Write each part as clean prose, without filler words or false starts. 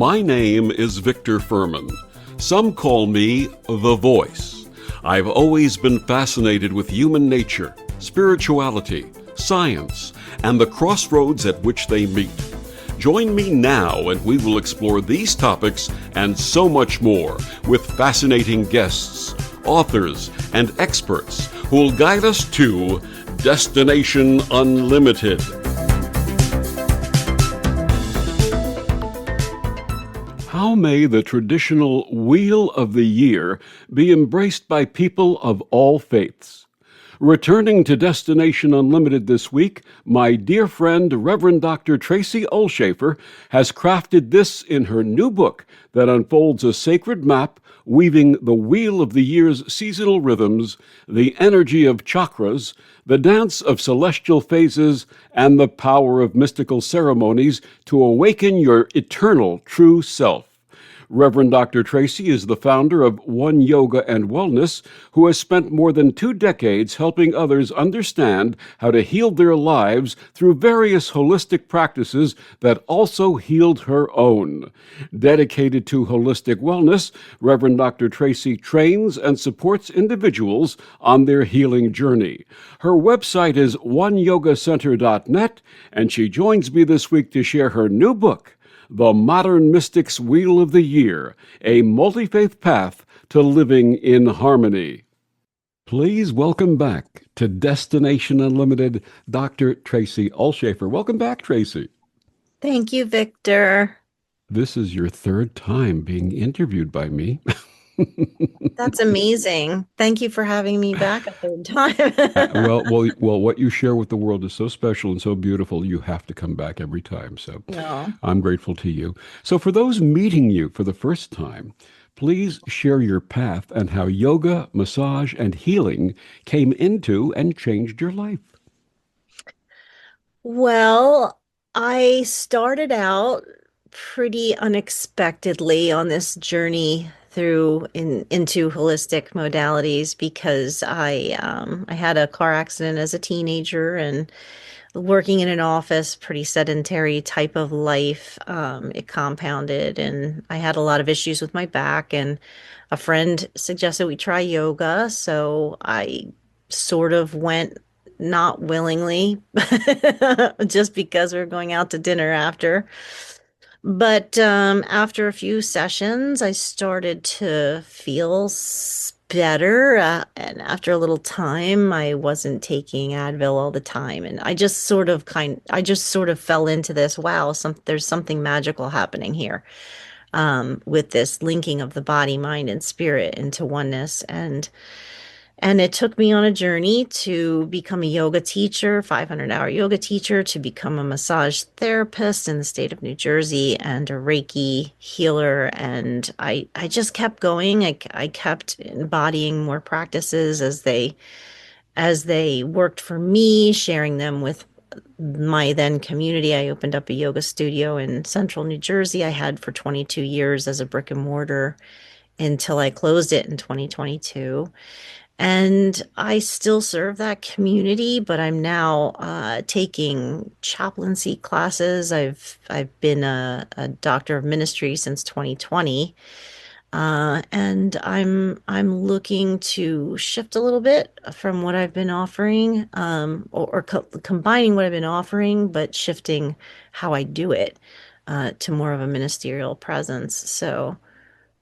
My name is Victor Furman. Some call me the Voice. I've always been fascinated with human nature, spirituality, science, and the crossroads at which they meet. Join me now and we will explore these topics and so much more with fascinating guests, authors, and experts who will guide us to Destination Unlimited. How may the traditional Wheel of the Year be embraced by people of all faiths? Returning to Destination Unlimited this week, my dear friend, Rev Dr. Tracey Ulshafer, has crafted this in her new book that unfolds a sacred map weaving the Wheel of the Year's seasonal rhythms, the energy of chakras, the dance of celestial phases, and the power of mystical ceremonies to awaken your eternal true self. Rev Dr. Tracey is the founder of One Yoga and Wellness, who has spent more than 2 decades helping others understand how to heal their lives through various holistic practices that also healed her own. Dedicated to holistic wellness, Rev Dr. Tracey trains and supports individuals on their healing journey. Her website is oneyogacenter.net, and she joins me this week to share her new book, The Modern Mystic's Wheel of the Year, a multi-faith path to living in harmony. Please welcome back to Destination Unlimited, Dr. Tracey Ulshafer. Welcome back, Tracey. Thank you, Victor. This is your 3rd time being interviewed by me. That's amazing. Thank you for having me back a 3rd time. Well, what you share with the world is so special and so beautiful, you have to come back every time. So No. I'm grateful to you. So for those meeting you for the first time, please share your path and how yoga, massage, and healing came into and changed your life. Well, I started out pretty unexpectedly on this journey into holistic modalities because I had a car accident as a teenager and working in an office, pretty sedentary type of life. It compounded, and I had a lot of issues with my back. And a friend suggested we try yoga, so I sort of went not willingly, just because we were going out to dinner after. But after a few sessions, I started to feel better. And after a little time, I wasn't taking Advil all the time. And I just sort of fell into this, wow, there's something magical happening here, with this linking of the body, mind, and spirit into oneness. And it took me on a journey to become a yoga teacher, 500-hour yoga teacher, to become a massage therapist in the state of New Jersey and a Reiki healer. And I just kept going. I kept embodying more practices as they worked for me, sharing them with my then community. I opened up a yoga studio in central New Jersey. I had for 22 years as a brick and mortar until I closed it in 2022. And I still serve that community, but I'm now taking chaplaincy classes. I've been a doctor of ministry since 2020, and I'm looking to shift a little bit from what I've been offering, or combining what I've been offering, but shifting how I do it to more of a ministerial presence. So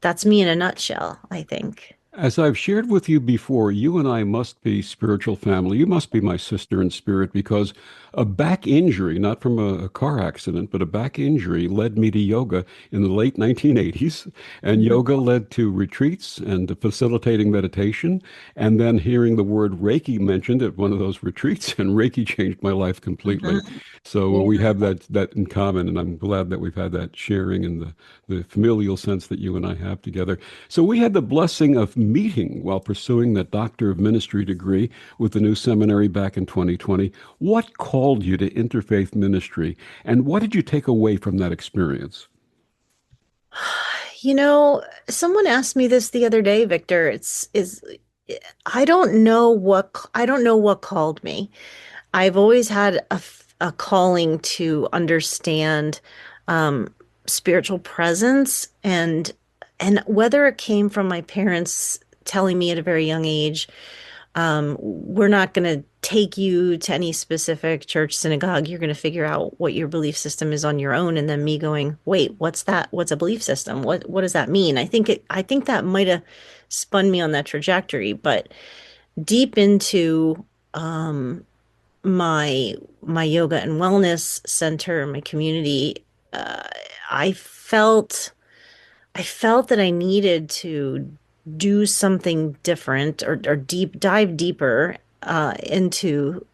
that's me in a nutshell, I think. As I've shared with you before, you and I must be spiritual family. You must be my sister in spirit because a back injury, not from a car accident, but a back injury led me to yoga in the late 1980s. And yoga led to retreats and to facilitating meditation. And then hearing the word Reiki mentioned at one of those retreats, and Reiki changed my life completely. So we have that in common, and I'm glad that we've had that sharing and the familial sense that you and I have together. So we had the blessing of meeting while pursuing that Doctor of Ministry degree with the new seminary back in 2020. What called you to interfaith ministry, and what did you take away from that experience? You know, someone asked me this the other day, Victor. I don't know what called me. I've always had a calling to understand, um, spiritual presence, and whether it came from my parents telling me at a very young age, we're not going to take you to any specific church, synagogue. You're going to figure out what your belief system is on your own. And then me going, wait, what's that? What's a belief system? What does that mean? I think that might have spun me on that trajectory, but deep into my yoga and wellness center, my community, uh, I felt I felt that I needed to do something different, or dive deeper into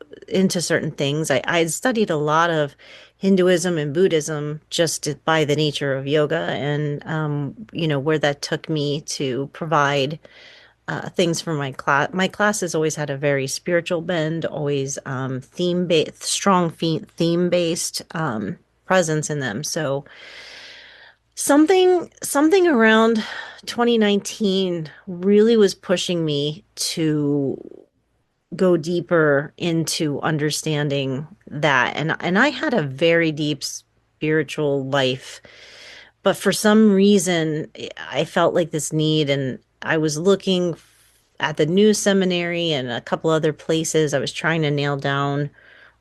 certain things. I had studied a lot of Hinduism and Buddhism just by the nature of yoga, and where that took me to provide things for my class. My classes always had a very spiritual bend, always theme based, strong theme based presence in them. So something around 2019 really was pushing me to go deeper into understanding that. And I had a very deep spiritual life, but for some reason I felt like this need, and I was looking at the new seminary and a couple other places. I was trying to nail down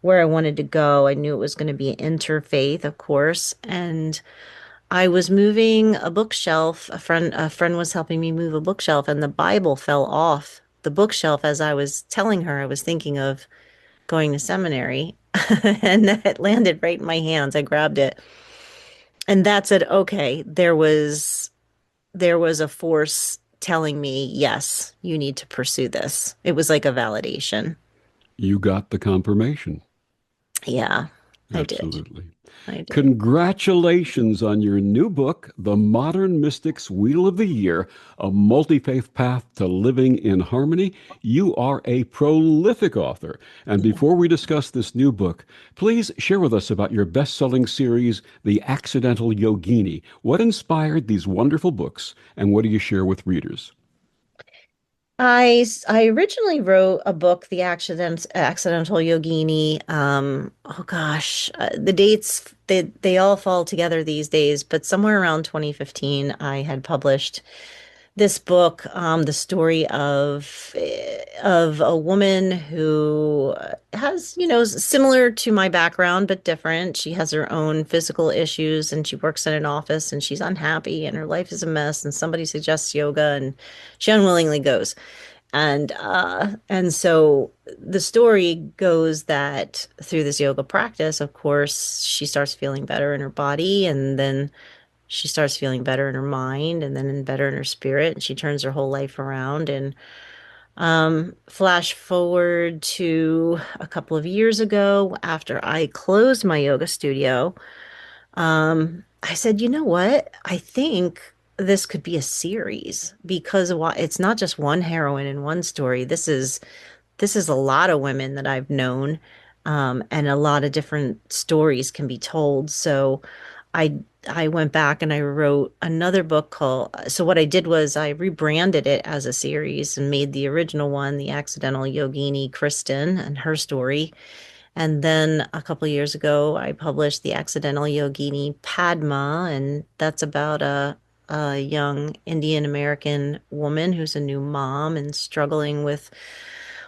where I wanted to go. I knew it was going to be interfaith, of course, and I was moving a bookshelf. A friend was helping me move a bookshelf, and the Bible fell off the bookshelf as I was telling her I was thinking of going to seminary. And it landed right in my hands. I grabbed it. And that said, okay, there was a force telling me, yes, you need to pursue this. It was like a validation. You got the confirmation. Yeah, I did. Absolutely. I did. Congratulations on your new book, The Modern Mystic's Wheel of the Year, A Multi-Faith Path to Living in Harmony. You are a prolific author. And before we discuss this new book, please share with us about your best-selling series, The Accidental Yogini. What inspired these wonderful books, and what do you share with readers? I originally wrote a book, The Accidental Yogini. Oh gosh, the dates they all fall together these days, but somewhere around 2015, I had published this book, the story of a woman who has, similar to my background, but different. She has her own physical issues, and she works in an office, and she's unhappy, and her life is a mess, and somebody suggests yoga, and she unwillingly goes. And so the story goes that through this yoga practice, of course, she starts feeling better in her body, and then she starts feeling better in her mind, and then better in her spirit, and she turns her whole life around. And flash forward to a couple of years ago, after I closed my yoga studio, I said, you know what? I think this could be a series, because it's not just one heroine in one story. This is a lot of women that I've known, and a lot of different stories can be told. So I I went back and I wrote another book called. So what I did was I rebranded it as a series and made the original one, The Accidental Yogini, Kristen and her story. And then a couple of years ago, I published The Accidental Yogini Padma, and that's about a young Indian American woman who's a new mom and struggling with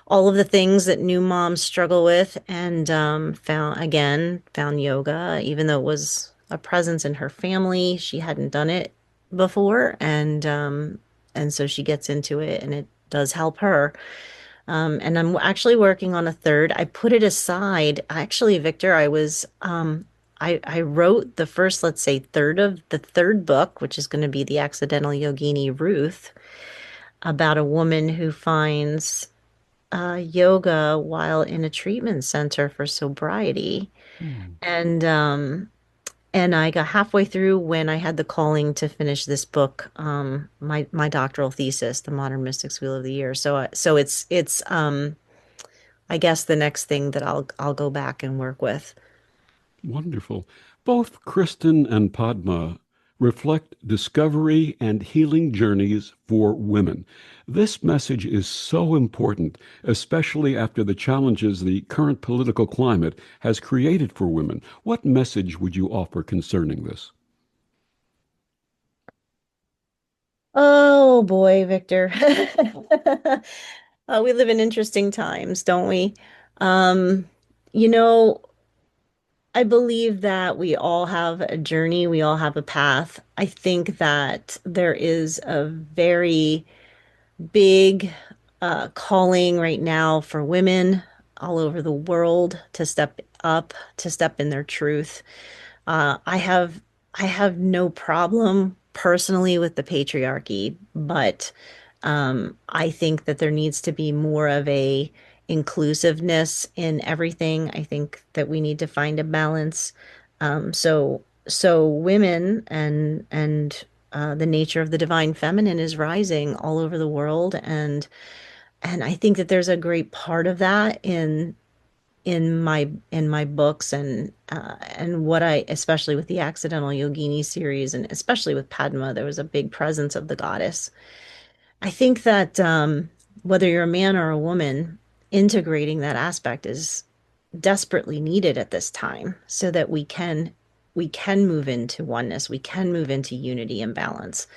all of the things that new moms struggle with, and found yoga, even though it was a presence in her family. She hadn't done it before, and so she gets into it, and it does help her. And I'm actually working on a third. I put it aside. Actually, Victor, I wrote the first, let's say, third of the third book, which is going to be The Accidental Yogini Ruth, about a woman who finds yoga while in a treatment center for sobriety. Hmm. And and I got halfway through when I had the calling to finish this book, my doctoral thesis, The Modern Mystics Wheel of the Year. So it's I guess the next thing that I'll go back and work with. Wonderful. Both Kristen and Padma reflect discovery and healing journeys for women. This message is so important, especially after the challenges the current political climate has created for women. What message would you offer concerning this? Oh boy, Victor. We live in interesting times, don't we? Um, you know, I believe that we all have a journey, we all have a path. I think that there is a very big calling right now for women all over the world to step up, to step in their truth. Uh, I have I have no problem personally with the patriarchy, but I think that there needs to be more of a inclusiveness in everything. I think that we need to find a balance. So women and the nature of the divine feminine is rising all over the world, and I think that there's a great part of that in my books and what I especially with the Accidental Yogini series and especially with Padma, there was a big presence of the goddess. I think that whether you're a man or a woman, integrating that aspect is desperately needed at this time so that we can move into oneness, we can move into unity and balance.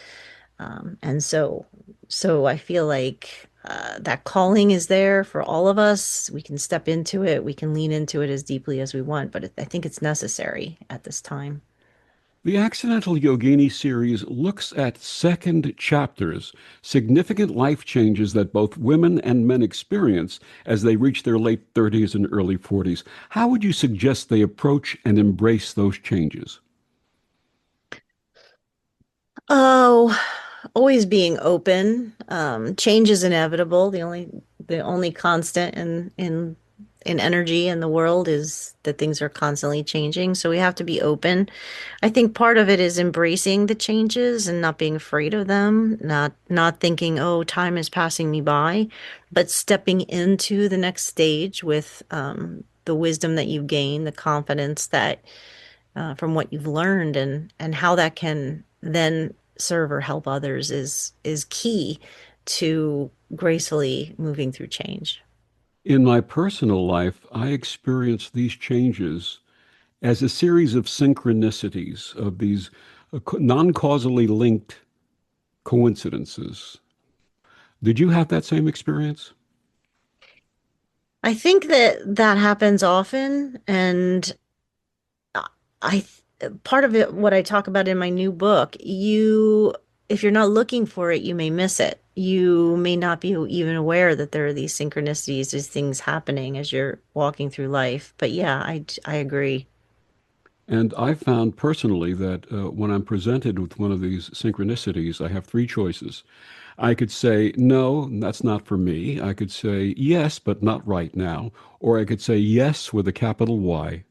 And so I feel like that calling is there for all of us. We can step into it, we can lean into it as deeply as we want, but I think it's necessary at this time. The Accidental Yogini series looks at second chapters, significant life changes that both women and men experience as they reach their late 30s and early 40s. How would you suggest they approach and embrace those changes? Oh, always being open. Change is inevitable. The only constant in energy in the world is that things are constantly changing. So we have to be open. I think part of it is embracing the changes and not being afraid of them, not thinking, oh, time is passing me by, but stepping into the next stage with the wisdom that you've gained, the confidence that from what you've learned and how that can then serve or help others is key to gracefully moving through change. In my personal life, I experience these changes as a series of synchronicities, of these non causally linked coincidences. Did you have that same experience? I think that that happens often, and I part of it, what I talk about in my new book, if you're not looking for it, you may miss it. You may not be even aware that there are these synchronicities, these things happening as you're walking through life. But yeah, I agree. And I found personally that when I'm presented with one of these synchronicities, I have three choices. I could say, no, that's not for me. I could say, yes, but not right now. Or I could say, yes, with a capital Y.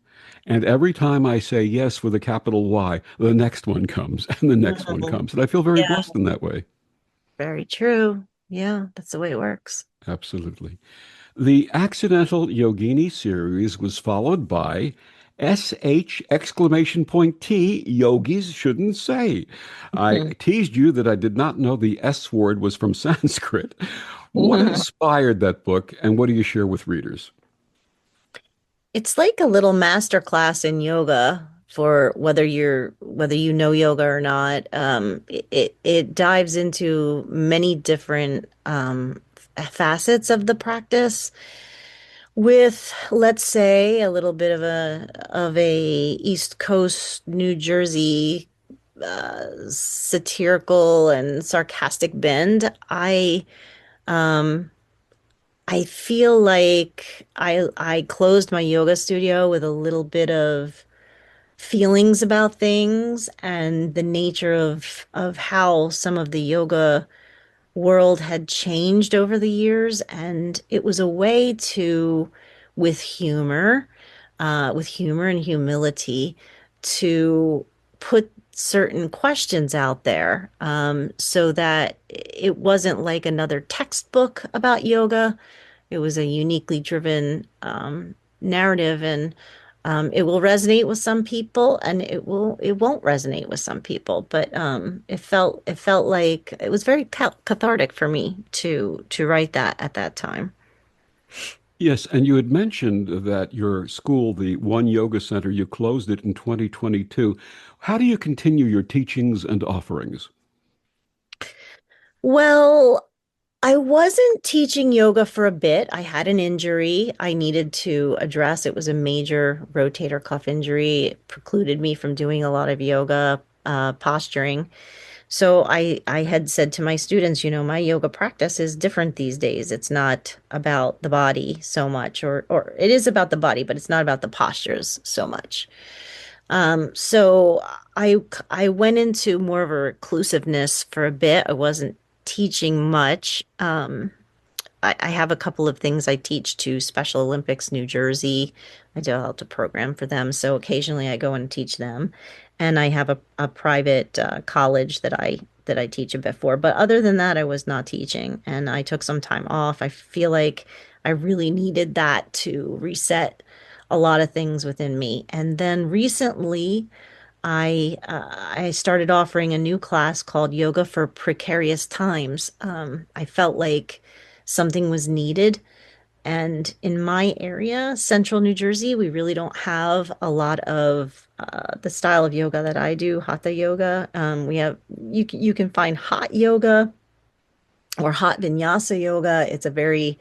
And every time I say yes with a capital Y, the next one comes and the next one Mhm. comes. And I feel very Yeah, blessed in that way. very true. Yeah, that's the way it works. Absolutely. The Accidental Yogini series was followed by SH exclamation point T, yogis shouldn't say. I teased you that I did not know the S word was from Sanskrit. What inspired that book, and what do you share with readers? It's like a little master class in yoga for whether you know yoga or not. It dives into many different facets of the practice with, let's say, a little bit of a East Coast New Jersey satirical and sarcastic bend. Um I feel like I closed my yoga studio with a little bit of feelings about things and the nature of how some of the yoga world had changed over the years, and it was a way to, with humor and humility, to put certain questions out there, so that it wasn't like another textbook about yoga. It was a uniquely driven narrative, and it will resonate with some people, and it won't resonate with some people. But it felt like it was very cathartic for me to write that at that time. Yes, and you had mentioned that your school, the One Yoga Center, you closed it in 2022. How do you continue your teachings and offerings? Well, I wasn't teaching yoga for a bit. I had an injury I needed to address. It was a major rotator cuff injury. It precluded me from doing a lot of yoga, posturing. So I had said to my students, my yoga practice is different these days. It's not about the body so much, or it is about the body, but it's not about the postures so much. So I went into more of a reclusiveness for a bit. I wasn't teaching much. I have a couple of things I teach to Special Olympics New Jersey. I developed a program for them, so occasionally I go and teach them. And I have a private college that I teach a bit for. But other than that, I was not teaching, and I took some time off. I feel like I really needed that to reset a lot of things within me. And then recently, I started offering a new class called Yoga for Precarious Times. I felt like something was needed. And in my area, central New Jersey, we really don't have a lot of the style of yoga that I do, hatha yoga. We have you can find hot yoga or hot vinyasa yoga. It's a very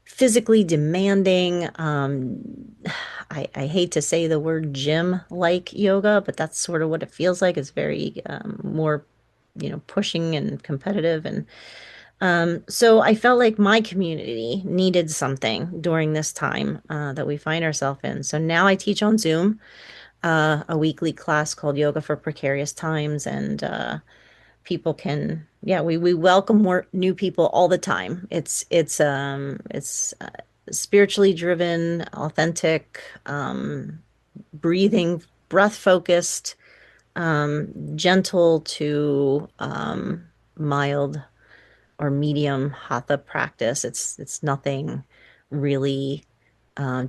physically demanding. I hate to say the word gym-like yoga, but that's sort of what it feels like. It's very more, pushing and competitive. And so I felt like my community needed something during this time that we find ourselves in. So now I teach on Zoom, a weekly class called Yoga for Precarious Times, and people can, yeah, we welcome more new people all the time. It's spiritually driven, authentic, breathing, breath focused, gentle to mild or medium hatha practice. It's nothing really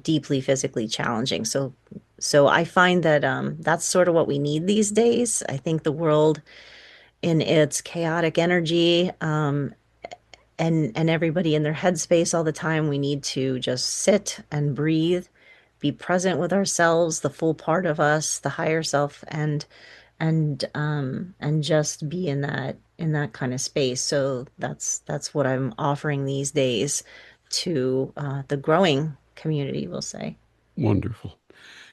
deeply physically challenging. So I find that that's sort of what we need these days. I think the world in its chaotic energy, and everybody in their headspace all the time, we need to just sit and breathe, be present with ourselves, the full part of us, the higher self, and just be in that kind of space. So that's what I'm offering these days to the growing community, we'll say. Wonderful.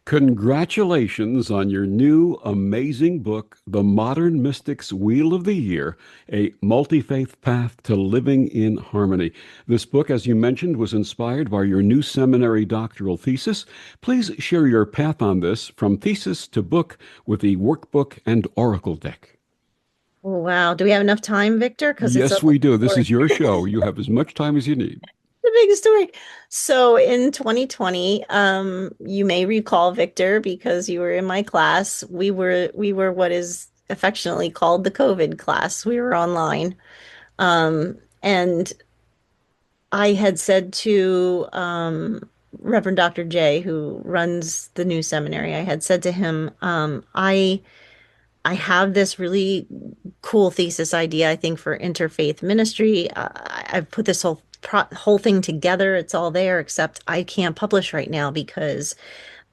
Congratulations on your new amazing book, The Modern Mystic's Wheel of the Year, a multi-faith path to living in harmony. This book, as you mentioned, was inspired by your new seminary doctoral thesis. Please share your path on this from thesis to book with the workbook and oracle deck. Oh, wow. Do we have enough time, Victor? Because it's a Yes, long we do. This story. is your show. You have as much time as you need. The big story. So in 2020, you may recall, Victor, because you were in my class. We were what is affectionately called the COVID class. We were online. And I had said to Reverend Dr. J, who runs the new seminary, I had said to him, I have this really cool thesis idea, I think, for interfaith ministry. I've put this whole thing together. It's all there, except I can't publish right now because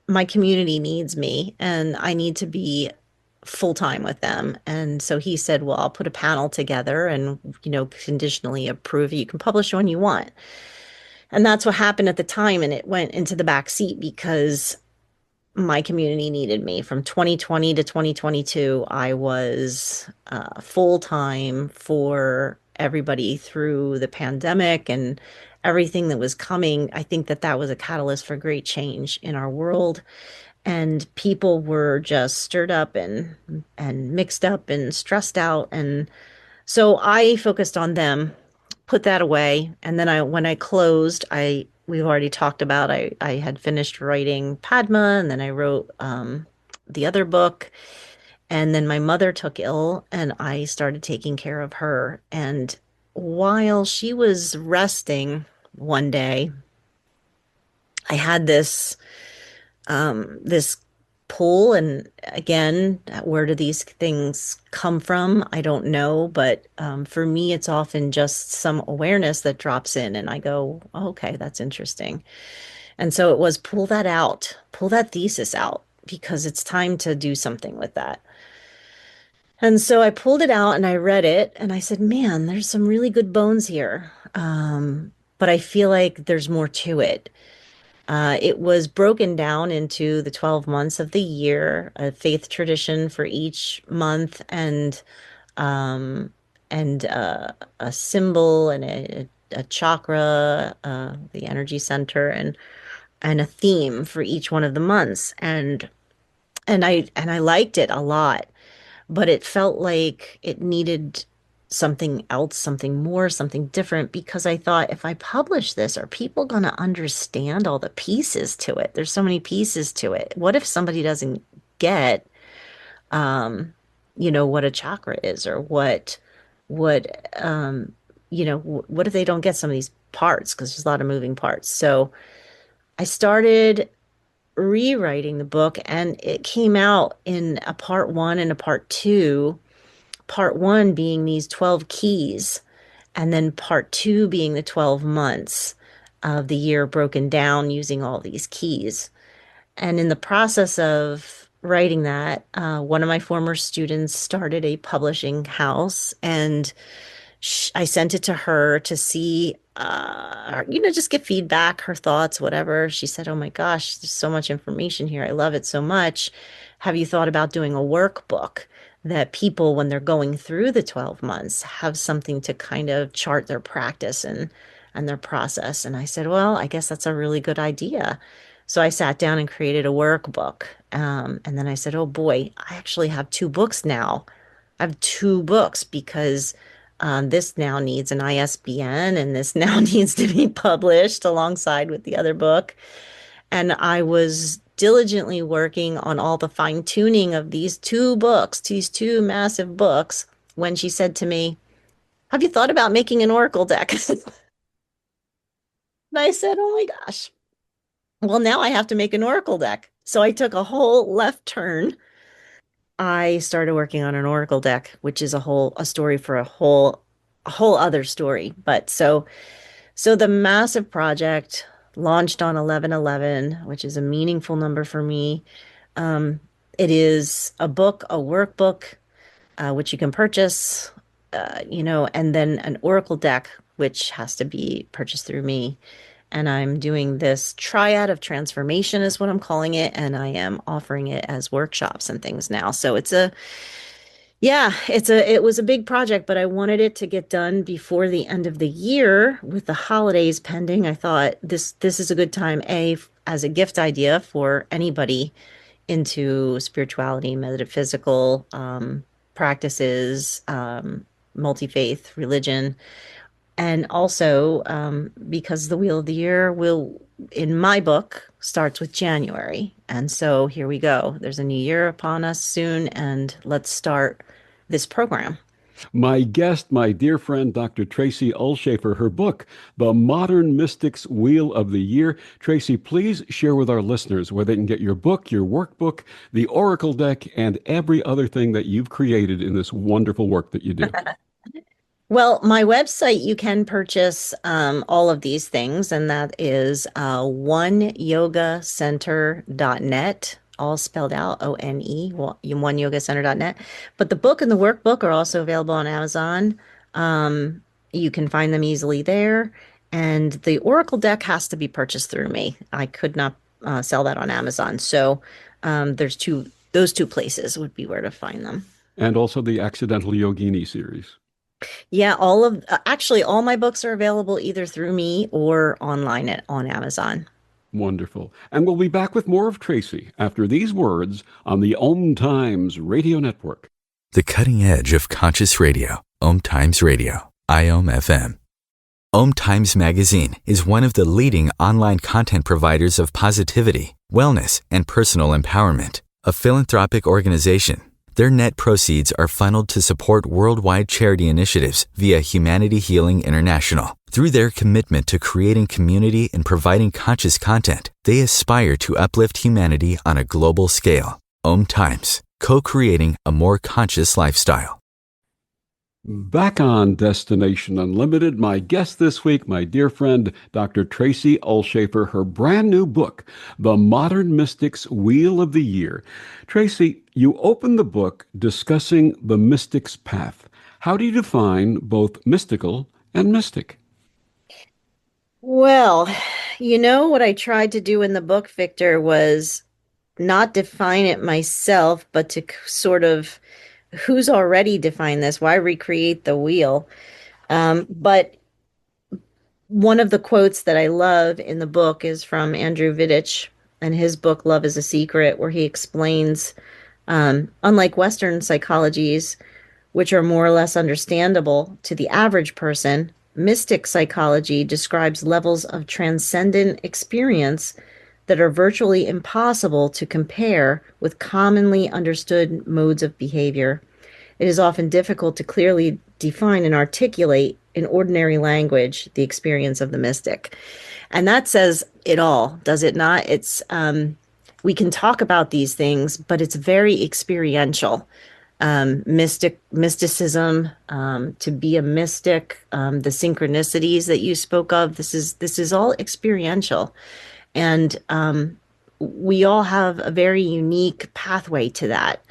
my community needs me and I need to be full time with them. And so he said, well, I'll put a panel together and, conditionally approve it. You can publish when you want. And that's what happened at the time. And it went into the back seat because my community needed me. From 2020 to 2022, I was full time for everybody through the pandemic and everything that was coming. I think that was a catalyst for great change in our world. And people were just stirred up and mixed up and stressed out. And so I focused on them, put that away, and then when I closed, we've already talked about I had finished writing Padma, and then I wrote the other book, and then my mother took ill, and I started taking care of her. And while she was resting one day, I had this pull, and again, where do these things come from? I don't know, but for me, it's often just some awareness that drops in, and I go, "Oh, okay, that's interesting." And so it was pull that out, pull that thesis out, because it's time to do something with that. And so I pulled it out and I read it and I said, man, there's some really good bones here. But I feel like there's more to it. It was broken down into the 12 months of the year, a faith tradition for each month, um, and a symbol and a chakra, the energy center, and a theme for each one of the months. And I liked it a lot, but it felt like it needed something else, something more, something different, because I thought if I publish this, are people going to understand all the pieces to it? There's so many pieces to it. What if somebody doesn't get, um, what a chakra is, or what if they don't get some of these parts? Because there's a lot of moving parts. So I started rewriting the book, and it came out in a part one and a part two. Part one being these 12 keys, and then part two being the 12 months of the year broken down using all these keys. And in the process of writing that, one of my former students started a publishing house, and I sent it to her to see, just get feedback, her thoughts, whatever. She said, "Oh my gosh, there's so much information here. I love it so much. Have you thought about doing a workbook that people, when they're going through the 12 months, have something to kind of chart their practice and their process?" And I said, "Well, I guess that's a really good idea." So I sat down and created a workbook. And then I said, "Oh boy, I actually have two books now. I have two books because this now needs an ISBN, and this now needs to be published alongside with the other book." And I was diligently working on all the fine tuning of these two books, these two massive books, when she said to me, "Have you thought about making an oracle deck?" And I said, "Oh my gosh. Well, now I have to make an oracle deck." So I took a whole left turn. I started working on an oracle deck, which is a story for a whole other story. But so the massive project launched on 11/11, which is a meaningful number for me. Um, it is a book, a workbook, which you can purchase, and then an oracle deck, which has to be purchased through me. And I'm doing this triad of transformation, is what I'm calling it, and I am offering it as workshops and things now. So it was a big project, but I wanted it to get done before the end of the year with the holidays pending. I thought this is a good time, as a gift idea for anybody into spirituality, metaphysical practices, multi-faith religion, and also because the Wheel of the Year will, in my book, starts with January. And so here we go. There's a new year upon us soon, and let's start this program. My guest, my dear friend, Dr. Tracey Ulshafer, her book, The Modern Mystic's Wheel of the Year. Tracey, please share with our listeners where they can get your book, your workbook, the Oracle deck, and every other thing that you've created in this wonderful work that you do. Well, my website, you can purchase all of these things, and that is oneyogacenter.net, all spelled out, ONE, oneyogacenter.net. But the book and the workbook are also available on Amazon. You can find them easily there. And the Oracle deck has to be purchased through me. I could not sell that on Amazon. So those two places would be where to find them. And also the Accidental Yogini series. Yeah, actually all my books are available either through me or online on Amazon. Wonderful. And we'll be back with more of Tracey after these words on the Om Times Radio Network. The cutting edge of conscious radio, Om Times Radio, IOM FM. Om Times Magazine is one of the leading online content providers of positivity, wellness, and personal empowerment. A philanthropic organization, their net proceeds are funneled to support worldwide charity initiatives via Humanity Healing International. Through their commitment to creating community and providing conscious content, they aspire to uplift humanity on a global scale. Om Times, co-creating a more conscious lifestyle. Back on Destination Unlimited, my guest this week, my dear friend, Dr. Tracey Ulshafer, her brand new book, The Modern Mystic's Wheel of the Year. Tracey, you open the book discussing the mystic's path. How do you define both mystical and mystic? Well, what I tried to do in the book, Victor, was not define it myself, but to sort of who's already defined this? Why recreate the wheel? But one of the quotes that I love in the book is from Andrew Vidich and his book, Love is a Secret, where he explains, unlike Western psychologies, which are more or less understandable to the average person, mystic psychology describes levels of transcendent experience that are virtually impossible to compare with commonly understood modes of behavior. It is often difficult to clearly define and articulate in ordinary language the experience of the mystic. And that says it all, does it not? We can talk about these things, but it's very experiential. Mysticism, to be a mystic, the synchronicities that you spoke of, this is all experiential. And we all have a very unique pathway to that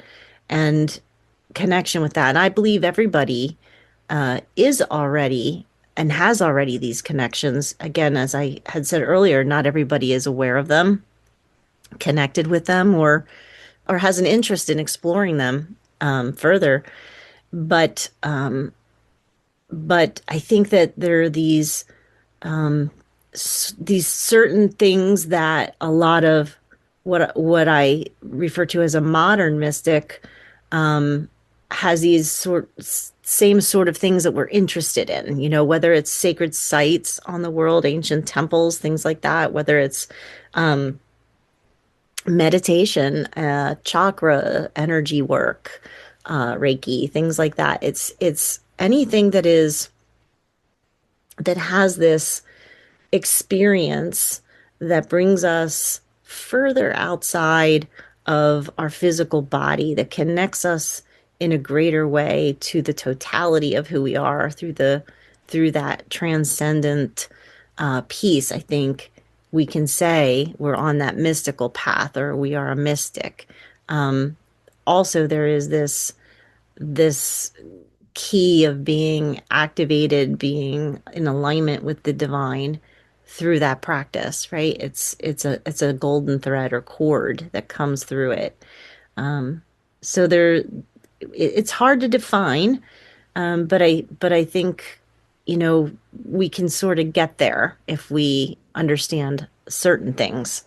and connection with that. And I believe everybody is already and has already these connections. Again, as I had said earlier, not everybody is aware of them, connected with them, or has an interest in exploring them further. But but I think that there are these certain things that a lot of what I refer to as a modern mystic has these same sort of things that we're interested in, whether it's sacred sites on the world, ancient temples, things like that, whether it's meditation, chakra energy work, Reiki, things like that. It's anything that has this experience that brings us further outside of our physical body, that connects us in a greater way to the totality of who we are through that transcendent piece. I think we can say we're on that mystical path, or we are a mystic. Also, there is this key of being activated, being in alignment with the divine through that practice, right? It's a golden thread or cord that comes through it. So it's hard to define, but I think we can sort of get there if we understand certain things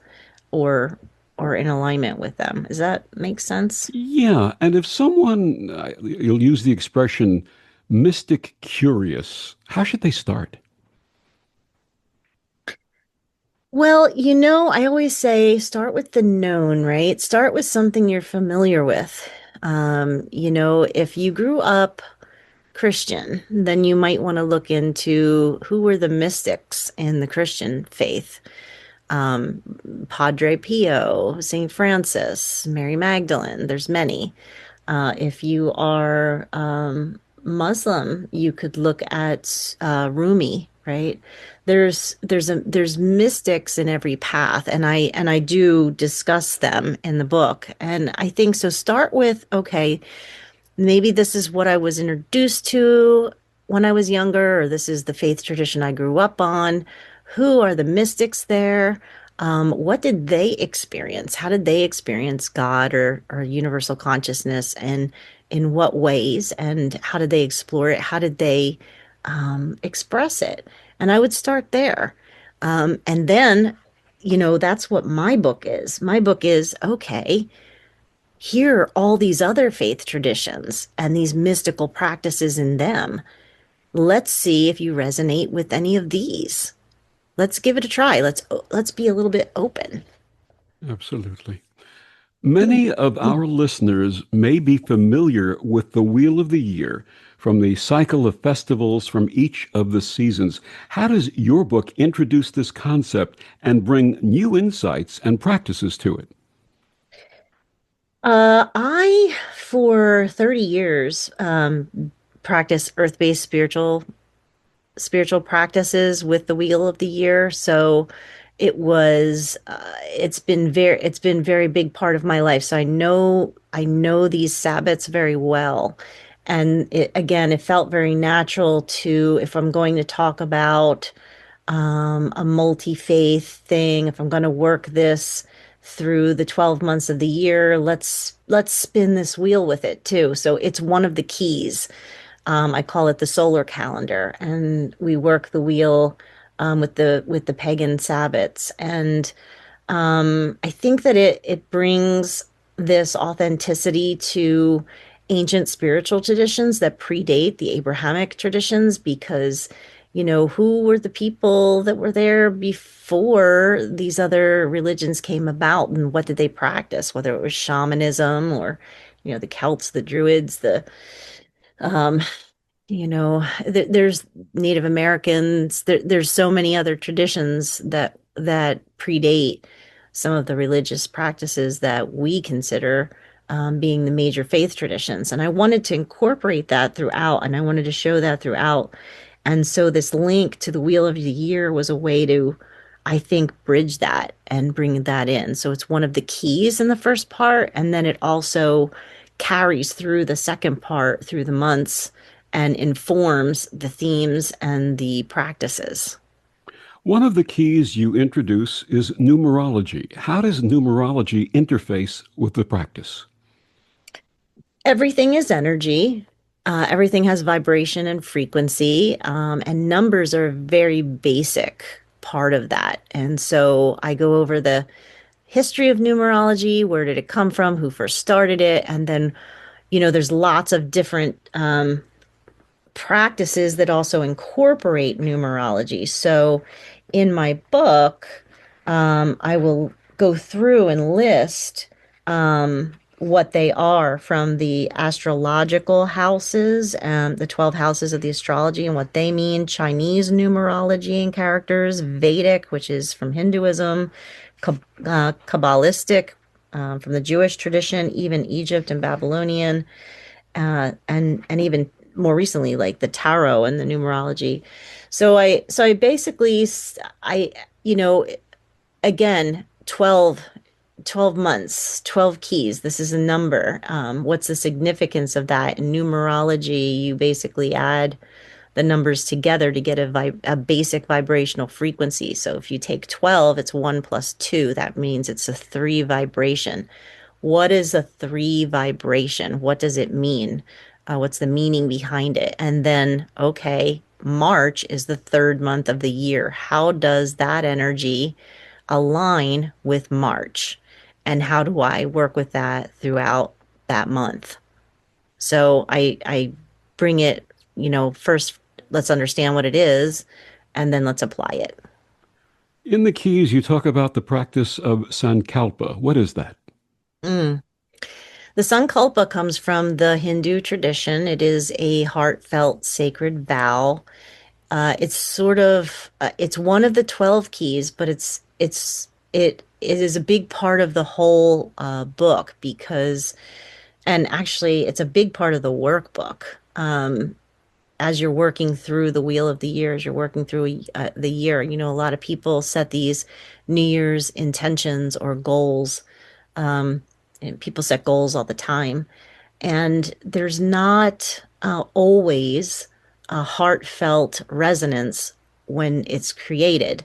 or in alignment with them. Does that make sense? Yeah, and if someone, you'll use the expression mystic curious, how should they start? Well, I always say start with the known, right? Start with something you're familiar with. If you grew up Christian, then you might want to look into who were the mystics in the Christian faith. Um, Padre Pio, Saint Francis, Mary Magdalene, there's many. If you are Muslim, you could look at Rumi, right? There's mystics in every path, and I do discuss them in the book. And I think so. Start with, okay, maybe this is what I was introduced to when I was younger, or this is the faith tradition I grew up on. Who are the mystics there? What did they experience? How did they experience God or universal consciousness, and in what ways? And how did they explore it? How did they express it? And I would start there. And then, that's what my book is. My book is, okay, here are all these other faith traditions and these mystical practices in them. Let's see if you resonate with any of these. Let's give it a try. Let's be a little bit open. Absolutely. Many of our listeners may be familiar with the Wheel of the Year from the cycle of festivals from each of the seasons. How does your book introduce this concept and bring new insights and practices to it? I, for 30 years, practice earth-based spiritual practices with the wheel of the year. So it's been very big part of my life. So I know these Sabbats very well. And it felt very natural to, if I'm going to talk about a multi-faith thing, if I'm going to work this through the 12 months of the year, let's spin this wheel with it too. So it's one of the keys. I call it the solar calendar, and we work the wheel with the pagan Sabbats. And I think that it brings this authenticity to ancient spiritual traditions that predate the Abrahamic traditions, because, who were the people that were there before these other religions came about, and what did they practice, whether it was shamanism or, the Celts, the Druids, um, there's Native Americans. There's so many other traditions that predate some of the religious practices that we consider being the major faith traditions. And I wanted to incorporate that throughout, and I wanted to show that throughout. And so this link to the Wheel of the Year was a way to, I think, bridge that and bring that in. So it's one of the keys in the first part, and then it also carries through the second part, through the months, and informs the themes and the practices. One of the keys you introduce is numerology. How does numerology interface with the practice? Everything is energy. Everything has vibration and frequency, and numbers are a very basic part of that. And so I go over the history of numerology, where did it come from, who first started it, and then, there's lots of different practices that also incorporate numerology. So in my book, I will go through and list what they are, from the astrological houses, the 12 houses of the astrology and what they mean, Chinese numerology and characters, Vedic, which is from Hinduism, Kabbalistic, from the Jewish tradition, even Egypt and Babylonian, and even more recently, like the tarot and the numerology. So I basically, I, you know, again, 12 months, 12 keys. This is a number. What's the significance of that? In numerology, you basically add the numbers together to get a basic vibrational frequency. So if you take 12, it's 1 plus 2. That means it's a 3 vibration. What is a 3 vibration? What does it mean? What's the meaning behind it? And then, okay, March is the third month of the year. How does that energy align with March? And how do I work with that throughout that month? So I bring it, first let's understand what it is, and then let's apply it. In the keys, you talk about the practice of Sankalpa. What is that? Mm. The Sankalpa comes from the Hindu tradition. It is a heartfelt sacred vow. It's one of the 12 keys, but it is a big part of the whole book, because, and actually it's a big part of the workbook. As you're working through the wheel of the year, as you're working through the year, a lot of people set these New Year's intentions or goals. And people set goals all the time, and there's not always a heartfelt resonance when it's created.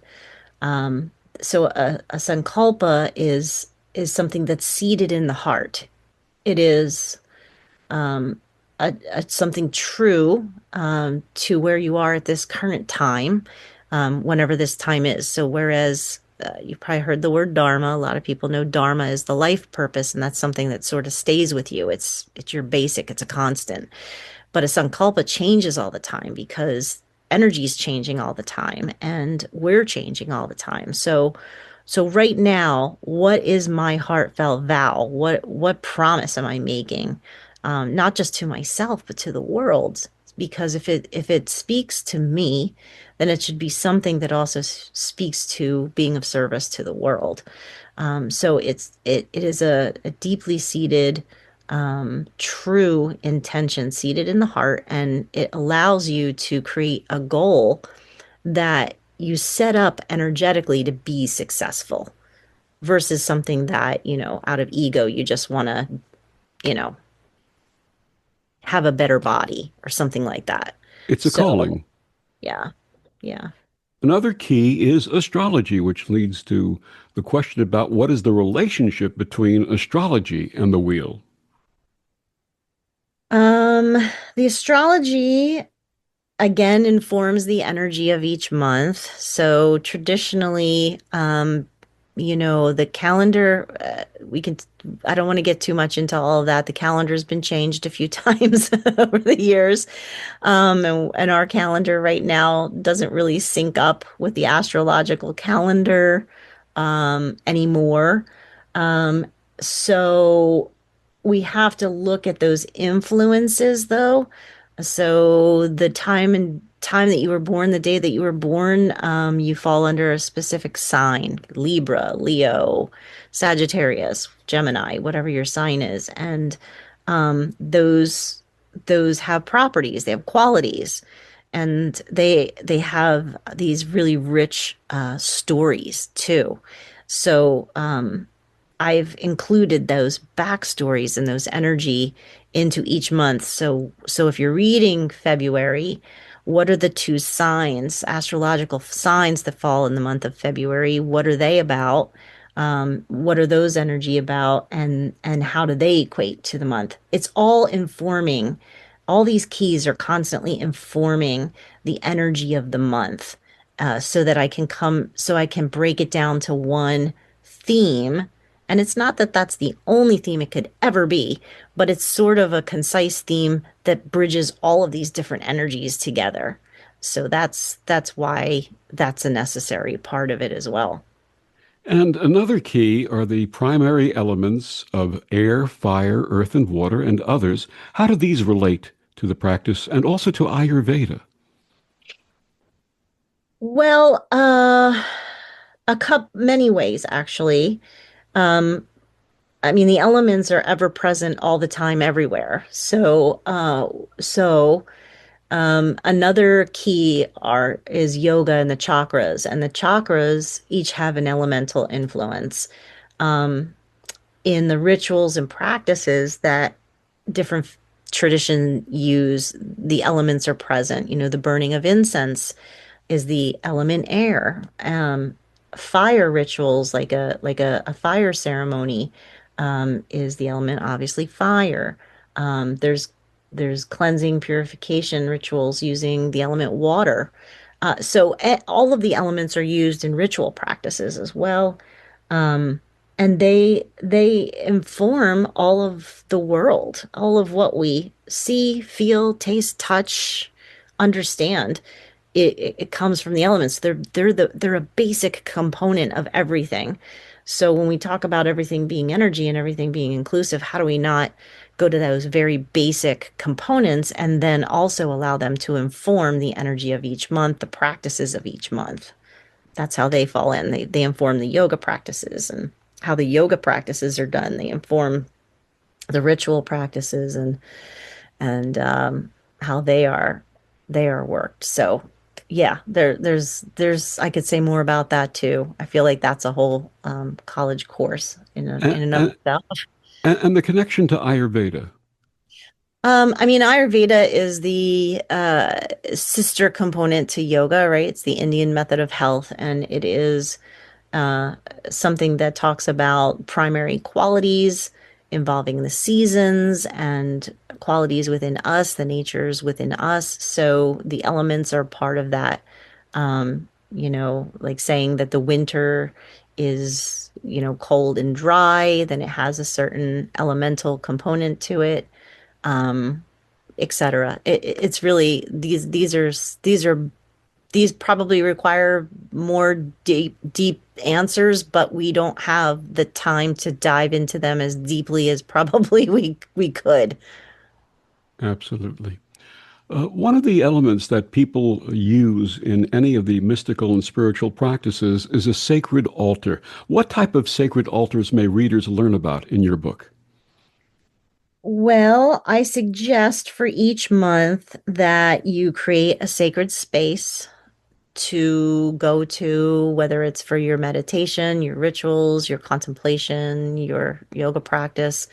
So a sankalpa is something that's seated in the heart. It is something true to where you are at this current time, whenever this time is. So whereas you've probably heard the word dharma. A lot of people know dharma is the life purpose, and that's something that sort of stays with you. It's your basic, it's a constant. But a sankalpa changes all the time, because energy is changing all the time, and we're changing all the time. So right now, what is my heartfelt vow? What promise am I making? Not just to myself, but to the world. Because if it speaks to me, then it should be something that also speaks to being of service to the world. So it is a deeply seated true intention seated in the heart, and it allows you to create a goal that you set up energetically to be successful versus something that, out of ego, you just want to, you know, have a better body or something like that. It's a So, calling. yeah, yeah. Another key is astrology, which leads to the question about what is the relationship between astrology and the wheel. Um, the astrology again informs the energy of each month. So traditionally, the calendar, I don't want to get too much into all of that. The calendar's been changed a few times over the years. And our calendar right now doesn't really sync up with the astrological calendar, anymore. Um, so we have to look at those influences though. So the time that you were born, the day that you were born, you fall under a specific sign, Libra, Leo, Sagittarius, Gemini, whatever your sign is. And those have properties, they have qualities, and they have these really rich stories too. So I've included those backstories and those energy into each month. So if you're reading February, what are the two signs, astrological signs that fall in the month of February? What are they about? What are those energy about? And how do they equate to the month? It's all informing. All these keys are constantly informing the energy of the month, so I can break it down to one theme. And it's not that that's the only theme it could ever be, but it's sort of a concise theme that bridges all of these different energies together. So that's why that's a necessary part of it as well. And another key are the primary elements of air, fire, earth, and water, and others. How do these relate to the practice and also to Ayurveda? Well, many ways actually. Um, I mean, the elements are ever present all the time, everywhere. Another key are is yoga and the chakras, and the chakras each have an elemental influence. Um, in the rituals and practices that different tradition use, the elements are present. The burning of incense is the element air. Fire rituals like a fire ceremony is the element obviously fire. There's cleansing purification rituals using the element water. All of the elements are used in ritual practices as well. Um, and they inform all of the world, all of what we see, feel, taste, touch, understand. It comes from the elements. They're a basic component of everything. So when we talk about everything being energy and everything being inclusive, how do we not go to those very basic components and then also allow them to inform the energy of each month, the practices of each month? That's how they fall in. They inform the yoga practices, and how the yoga practices are done. They inform the ritual practices, and how they are worked. So yeah, there's I could say more about that too. I feel like that's a whole college course And, in and of and, itself. and the connection to Ayurveda. I mean, Ayurveda is the sister component to yoga, right? It's the Indian method of health, and it is uh, something that talks about primary qualities involving the seasons and qualities within us, the natures within us. So the elements are part of that. Like saying that the winter is, cold and dry, then it has a certain elemental component to it, etc. It's really these probably require more deep answers, but we don't have the time to dive into them as deeply as probably we could. Absolutely. One of the elements that people use in any of the mystical and spiritual practices is a sacred altar. What type of sacred altars may readers learn about in your book? Well, I suggest for each month that you create a sacred space to go to, whether it's for your meditation, your rituals, your contemplation, your yoga practice,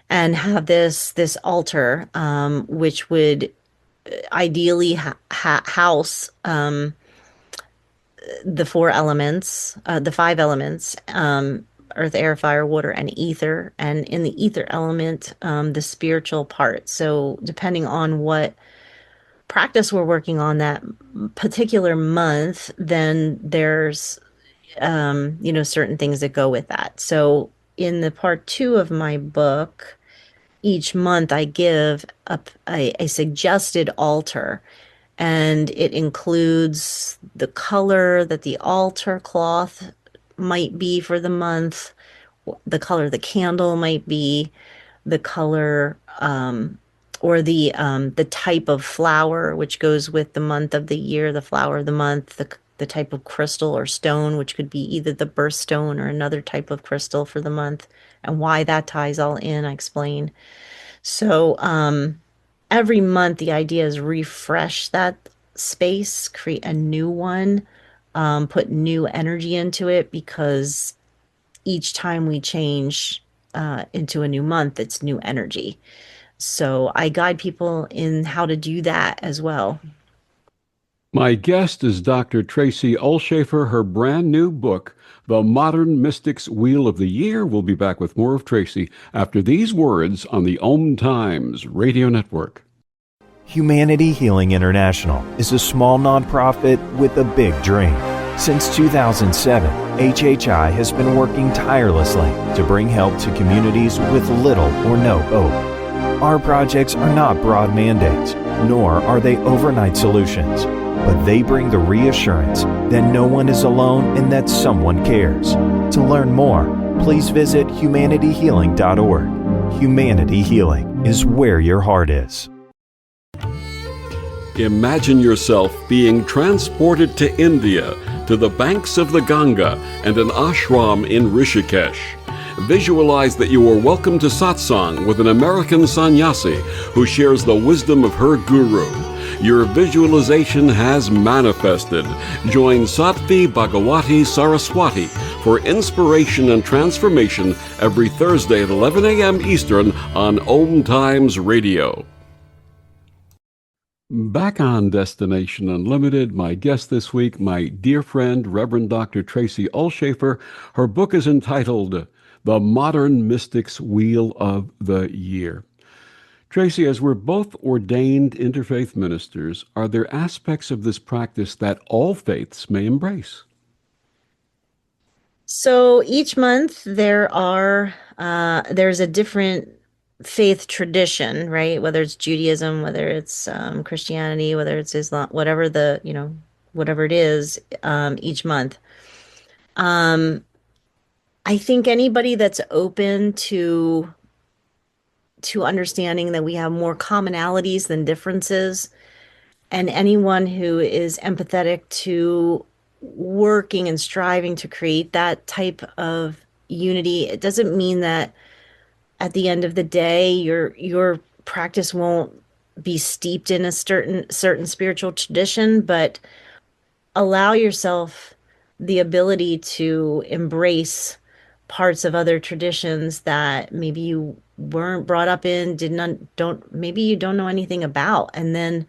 and have this altar, which would ideally house the four elements, the five elements, earth, air, fire, water, and ether. And in the ether element, the spiritual part. So depending on what practice we're working on that particular month, then there's certain things that go with that. So in the part two of my book, each month I give a suggested altar, and it includes the color that the altar cloth might be for the month, the color the candle might be, the color or the type of flower which goes with the month of the year, the flower of the month, the type of crystal or stone, which could be either the birthstone or another type of crystal for the month, and why that ties all in, I explain. So every month the idea is refresh that space, create a new one, put new energy into it, because each time we change into a new month, it's new energy. So I guide people in how to do that as well. My guest is Dr. Tracey Ulshafer. Her brand new book, The Modern Mystic's Wheel of the Year. We'll be back with more of Tracey after these words on the Om Times Radio Network. Humanity Healing International is a small nonprofit with a big dream. Since 2007, HHI has been working tirelessly to bring help to communities with little or no hope. Our projects are not broad mandates, nor are they overnight solutions, but they bring the reassurance that no one is alone and that someone cares. To learn more, please visit humanityhealing.org. Humanity Healing is where your heart is. Imagine yourself being transported to India, to the banks of the Ganga and an ashram in Rishikesh. Visualize that you are welcome to satsang with an American sannyasi who shares the wisdom of her guru. Your visualization has manifested. Join Sattvi Bhagawati Saraswati for inspiration and transformation every Thursday at 11 a.m. Eastern on Om Times Radio. Back on Destination Unlimited, my guest this week, my dear friend, Rev Dr. Tracey Ulshafer. Her book is entitled The Modern Mystic's Wheel of the Year. Tracey, as we're both ordained interfaith ministers, are there aspects of this practice that all faiths may embrace? So each month there's a different faith tradition, right? Whether it's Judaism, whether it's Christianity, whether it's Islam, whatever it is, each month. I think anybody that's open to understanding that we have more commonalities than differences, and anyone who is empathetic to working and striving to create that type of unity. It doesn't mean that at the end of the day, your practice won't be steeped in a certain spiritual tradition, but allow yourself the ability to embrace parts of other traditions that maybe you weren't brought up in, maybe you don't know anything about, and then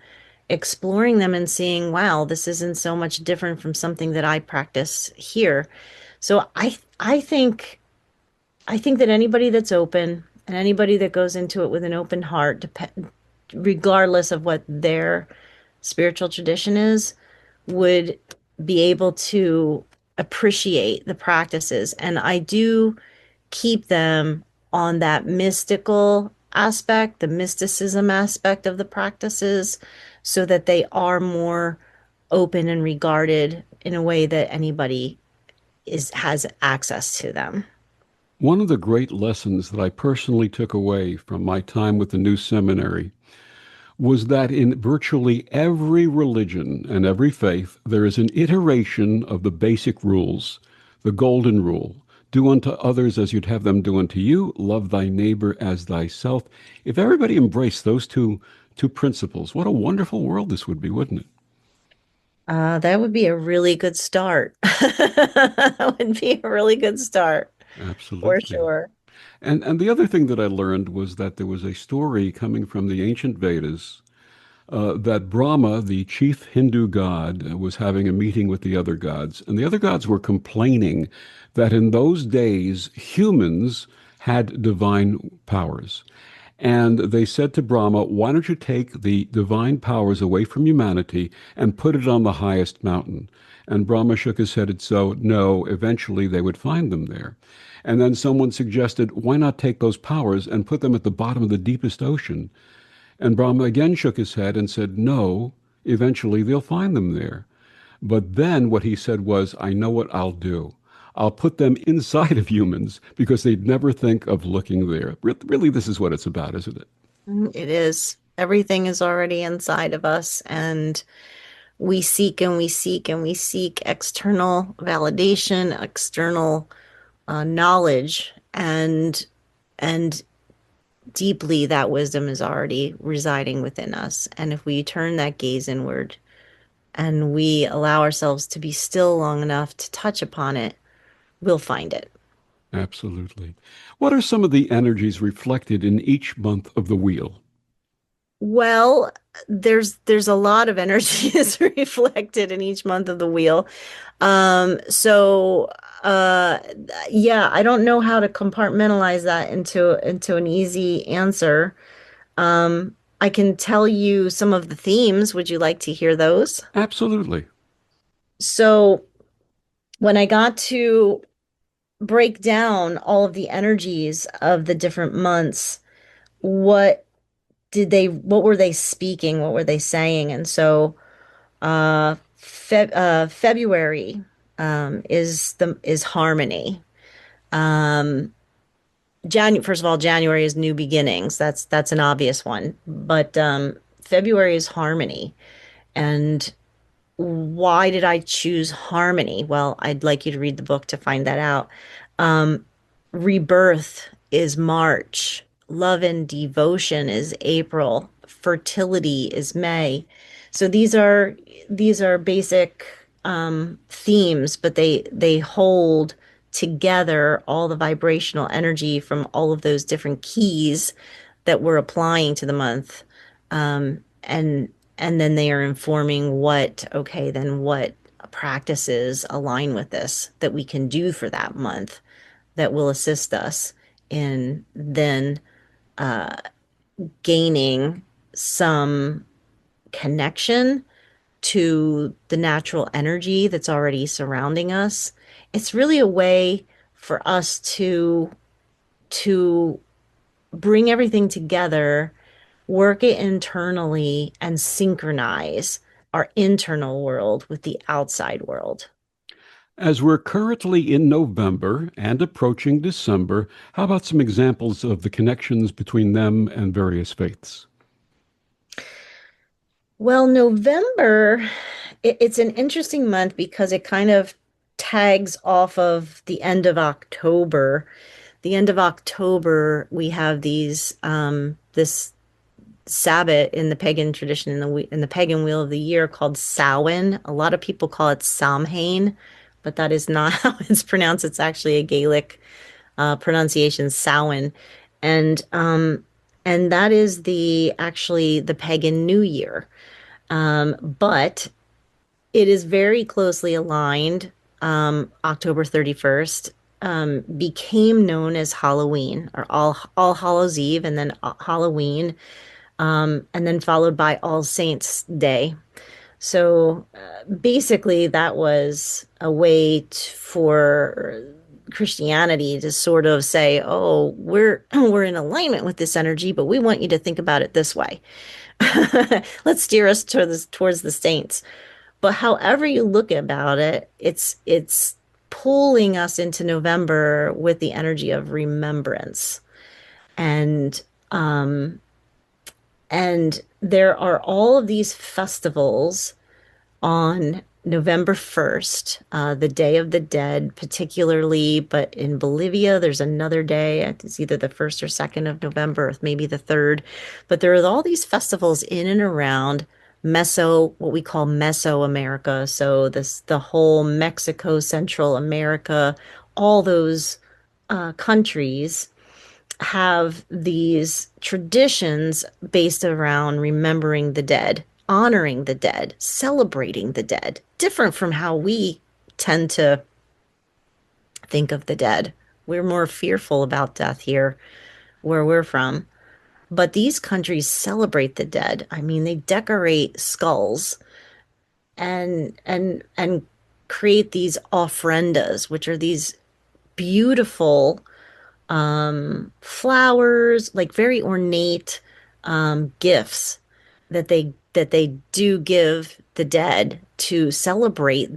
exploring them and seeing, wow, this isn't so much different from something that I practice here. So I think that anybody that's open and anybody that goes into it with an open heart, regardless of what their spiritual tradition is, would be able to appreciate the practices. And I do keep them on that mystical aspect, the mysticism aspect of the practices, so that they are more open and regarded in a way that anybody has access to them. One of the great lessons that I personally took away from my time with the new seminary was that in virtually every religion and every faith, there is an iteration of the basic rules, the golden rule. do unto others as you'd have them do unto you, love thy neighbor as thyself. If everybody embraced those two principles, what a wonderful world this would be, wouldn't it? That would be a really good start. That would be a really good start for Absolutely. sure. And the other thing that I learned was that there was a story coming from the ancient Vedas that Brahma, the chief Hindu god, was having a meeting with the other gods, and the other gods were complaining that in those days humans had divine powers. And they said to Brahma, why don't you take the divine powers away from humanity and put it on the highest mountain? And Brahma shook his head and said, no, eventually they would find them there. And then someone suggested, why not take those powers and put them at the bottom of the deepest ocean? And Brahma again shook his head and said, no, eventually they'll find them there. But then what he said was, I know what I'll do. I'll put them inside of humans because they'd never think of looking there. Really, this is what it's about, isn't it? It is. Everything is already inside of us, and we seek and we seek and we seek external validation, external knowledge, and deeply that wisdom is already residing within us. And if we turn that gaze inward and we allow ourselves to be still long enough to touch upon it, we'll find it. Absolutely. What are some of the energies reflected in each month of the wheel? Well, there's a lot of energy is reflected in each month of the wheel. So yeah, I don't know how to compartmentalize that into an easy answer. I can tell you some of the themes. Would you like to hear those? Absolutely. So when I got to break down all of the energies of the different months, what what were they speaking? What were they saying? And so February is harmony. Um, first of all, January is new beginnings. That's an obvious one. But February is harmony. And why did I choose harmony? Well, I'd like you to read the book to find that out. Um, Rebirth is March. Love and devotion is April. Fertility is May. So these are basic themes, but they hold together all the vibrational energy from all of those different keys that we're applying to the month. And then they are informing what practices align with this that we can do for that month that will assist us in then gaining some connection to the natural energy that's already surrounding us. It's really a way for us to bring everything together, work it internally, and synchronize our internal world with the outside world. As we're currently in November and approaching December, how about some examples of the connections between them and various faiths? Well, November, it's an interesting month because it kind of tags off of the end of October. The end of October, we have this Sabbath in the pagan tradition in the pagan wheel of the year called Samhain. A lot of people call it Samhain, but that is not how it's pronounced. It's actually a Gaelic pronunciation, Samhain, and and that is the actually the pagan New Year. But it is very closely aligned. October 31st became known as Halloween or All Hallows Eve, and then Halloween, and then followed by All Saints Day. So basically, that was a way for Christianity to sort of say, "Oh, we're in alignment with this energy, but we want you to think about it this way. Let's steer us towards the saints." But however you look about it, it's pulling us into November with the energy of remembrance. And and there are all of these festivals on November 1st, the Day of the Dead, particularly, but in Bolivia, there's another day. It's either the 1st or 2nd of November, or maybe the 3rd. But there are all these festivals in and around what we call Mesoamerica. So the whole Mexico, Central America, all those countries have these traditions based around remembering the dead, honoring the dead, celebrating the dead, different from how we tend to think of the dead. We're more fearful about death here where we're from. But these countries celebrate the dead. I mean, they decorate skulls and create these ofrendas, which are these beautiful flowers, like very ornate gifts that they do give the dead to celebrate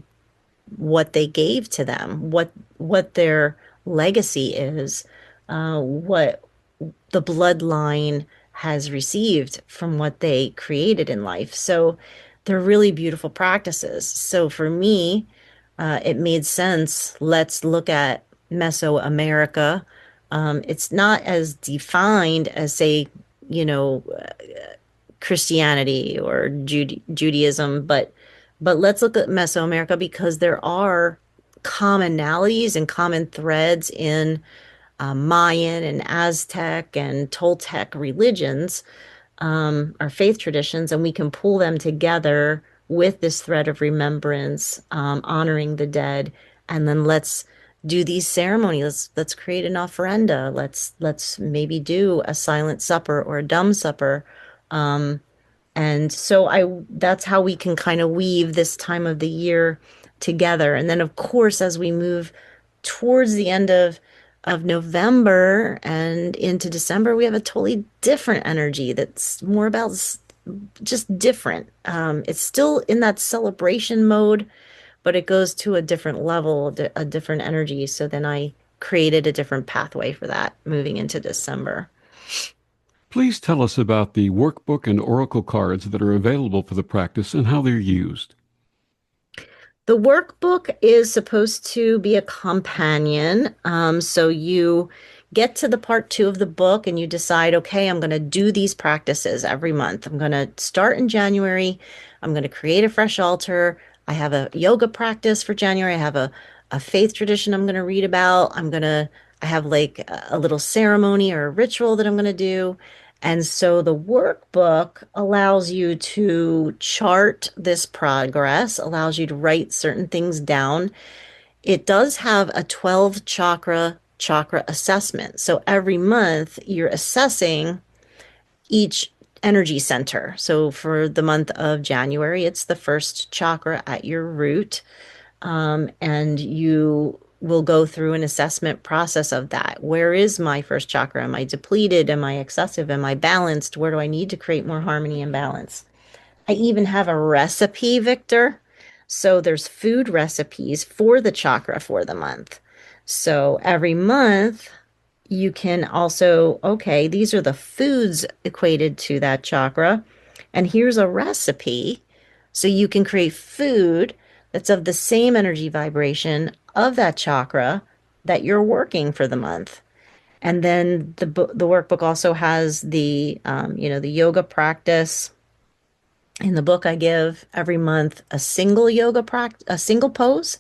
what they gave to them, what their legacy is, what the bloodline has received from what they created in life. So they're really beautiful practices. So for me, it made sense. Let's look at Mesoamerica. It's not as defined as, say, you know, Christianity or Judaism, but let's look at Mesoamerica because there are commonalities and common threads in Mayan and Aztec and Toltec religions, our faith traditions, and we can pull them together with this thread of remembrance, honoring the dead, and then let's do these ceremonies. Let's create an ofrenda. Let's maybe do a silent supper or a dumb supper. And so that's how we can kind of weave this time of the year together. And then of course, as we move towards the end of November and into December, we have a totally different energy that's more about just different. It's still in that celebration mode, but it goes to a different level, a different energy. So then I created a different pathway for that moving into December. Please tell us about the workbook and oracle cards that are available for the practice and how they're used. The workbook is supposed to be a companion. So you get to the part 2 of the book and you decide, okay, I'm going to do these practices every month. I'm going to start in January. I'm going to create a fresh altar. I have a yoga practice for January. I have a faith tradition I'm going to read about. I have like a little ceremony or a ritual that I'm going to do. And so the workbook allows you to chart this progress, allows you to write certain things down. It does have a 12 chakra assessment. So every month you're assessing each energy center. So for the month of January, it's the first chakra at your root. And you will go through an assessment process of that. Where is my first chakra? Am I depleted? Am I excessive? Am I balanced? Where do I need to create more harmony and balance? I even have a recipe, Victor. So there's food recipes for the chakra for the month. So every month you can also, okay, these are the foods equated to that chakra. And here's a recipe. So you can create food that's of the same energy vibration of that chakra that you're working for the month. And then the workbook also has the yoga practice. In the book, I give every month a single yoga practice, a single pose,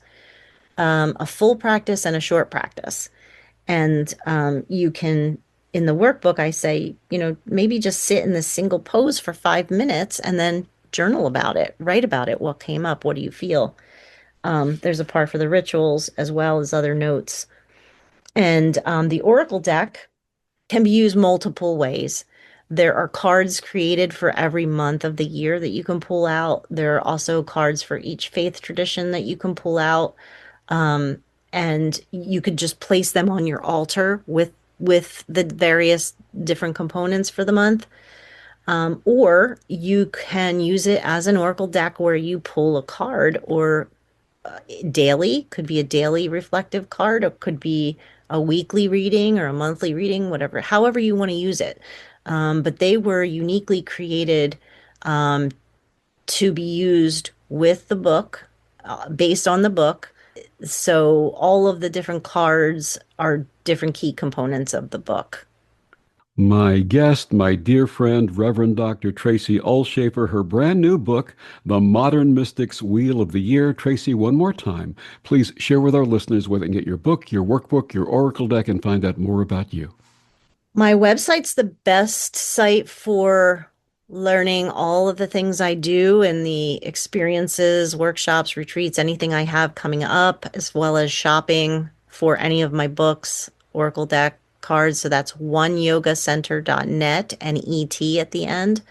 a full practice, and a short practice. And you can, in the workbook, I say, maybe just sit in this single pose for 5 minutes and then journal about it, write about it. What came up? What do you feel? There's a part for the rituals as well as other notes. And the Oracle deck can be used multiple ways. There are cards created for every month of the year that you can pull out. There are also cards for each faith tradition that you can pull out. And you could just place them on your altar with the various different components for the month. Or you can use it as an Oracle deck where you pull a card or daily, could be a daily reflective card, or could be a weekly reading or a monthly reading, however you want to use it. But they were uniquely created to be used with the book based on the book. So all of the different cards are different key components of the book. My guest, my dear friend, Reverend Dr. Tracey Ulshafer, her brand new book, The Modern Mystic's Wheel of the Year. Tracey, one more time, please share with our listeners where they can get your book, your workbook, your oracle deck, and find out more about you. My website's the best site for learning all of the things I do and the experiences, workshops, retreats, anything I have coming up, as well as shopping for any of my books, oracle deck, cards. So that's oneyogacenter.net and ET at the end.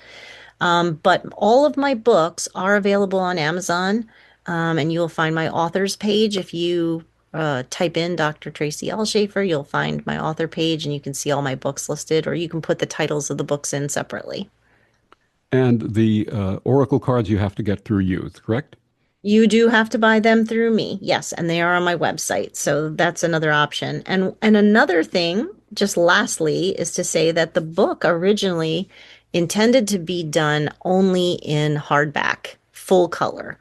But all of my books are available on Amazon, and you'll find my authors page. If you type in Dr. Tracey Ulshafer, you'll find my author page, and you can see all my books listed, or you can put the titles of the books in separately. And the oracle cards you have to get through you, correct? You do have to buy them through me, yes, and they are on my website. So that's another option. And another thing, just lastly, is to say that the book originally intended to be done only in hardback, full color.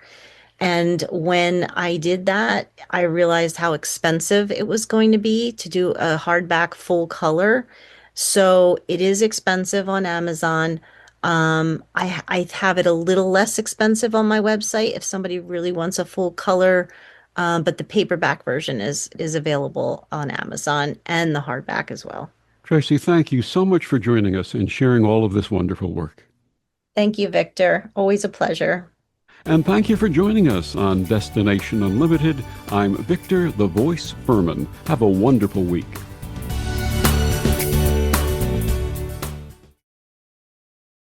And when I did that, I realized how expensive it was going to be to do a hardback full color. So it is expensive on Amazon. I have it a little less expensive on my website if somebody really wants a full color. But the paperback version is available on Amazon and the hardback as well. Tracey, thank you so much for joining us and sharing all of this wonderful work. Thank you, Victor. Always a pleasure. And thank you for joining us on Destination Unlimited. I'm Victor, the Voice Furman. Have a wonderful week.